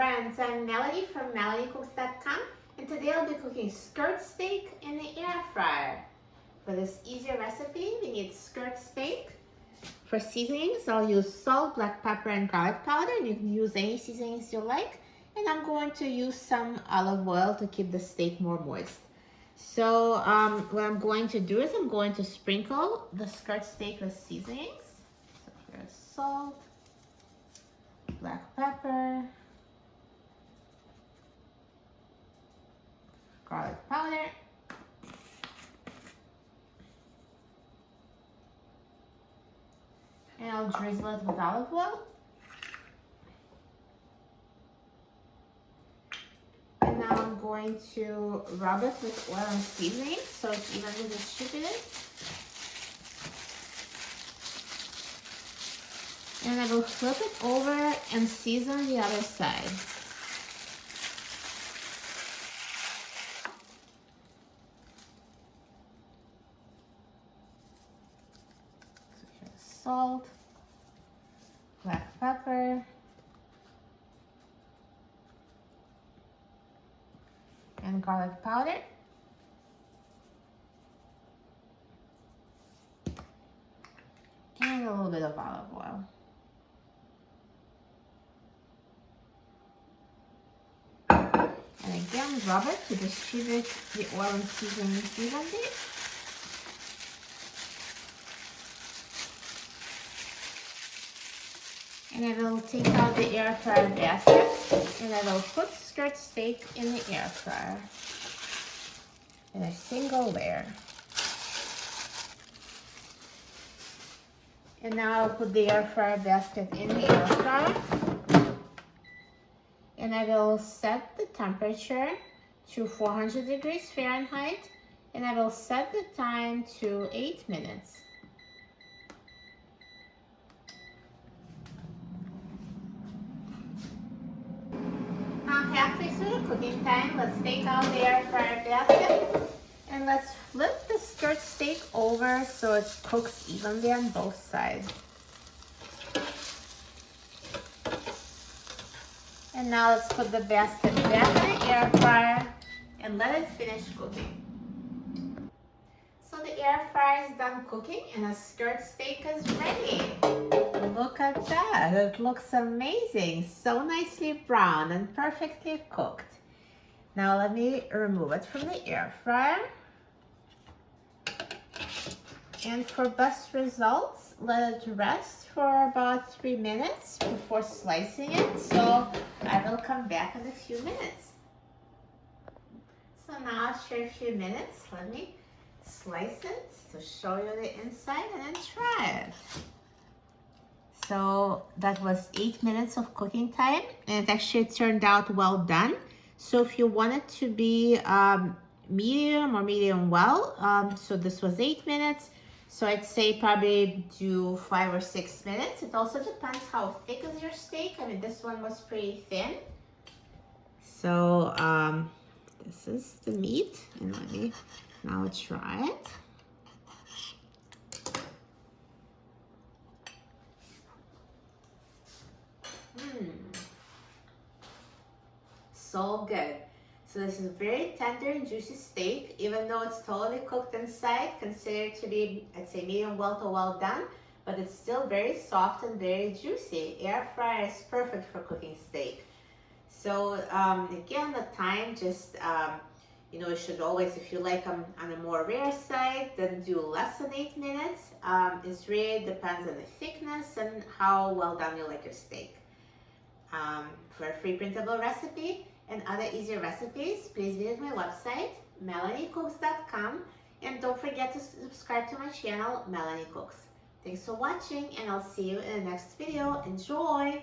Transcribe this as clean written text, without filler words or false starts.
friends, I'm Melanie from MelanieCooks.com, and today I'll be cooking skirt steak in the air fryer. For this easier recipe, we need skirt steak. For seasonings, I'll use salt, black pepper, and garlic powder. You can use any seasonings you like. And I'm going to use some olive oil to keep the steak more moist. So what I'm going to do is I'm going to sprinkle the skirt steak with seasonings. So here's salt, black pepper, garlic powder, and I'll drizzle it with olive oil. And now I'm going to rub it with oil and seasoning so it's evenly distributed. And I will flip it over and season the other side. So here's salt, black pepper, and garlic powder. And a little bit of olive oil. And again, rub it to distribute the oil and seasoning evenly. And I will take out the air fryer basket and I will put skirt steak in the air fryer in a single layer. And now I'll put the air fryer basket in the air fryer. And I will set the temperature to 400 degrees Fahrenheit. And I will set the time to 8 minutes. Now halfway through the cooking time, let's take out the air fryer basket. And let's flip the skirt steak over so it cooks evenly on both sides. And now let's put the basket back in the air fryer and let it finish cooking. So the air fryer is done cooking and the skirt steak is ready. Look at that, it looks amazing. So nicely browned and perfectly cooked. Now let me remove it from the air fryer. And for best results, let it rest for about 3 minutes before slicing it. So I will come back in a few minutes. So now after a few minutes, let me slice it to show you the inside and then try it. So that was 8 minutes of cooking time and it actually turned out well done. So if you want it to be medium or medium well, so this was 8 minutes. So I'd say probably do 5 or 6 minutes. It also depends how thick is your steak. I mean, this one was pretty thin. So this is the meat, and let me now try it. So good. So this is a very tender and juicy steak. Even though it's totally cooked inside, considered to be, I'd say, medium well to well done, but it's still very soft and very juicy. Air fryer is perfect for cooking steak. So again, the time just, you should always, if you like them on a more rare side, then do less than 8 minutes. It really depends on the thickness and how well done you like your steak. For a free printable recipe and other easier recipes, please visit my website, MelanieCooks.com, and don't forget to subscribe to my channel, Melanie Cooks. Thanks for watching, and I'll see you in the next video. Enjoy!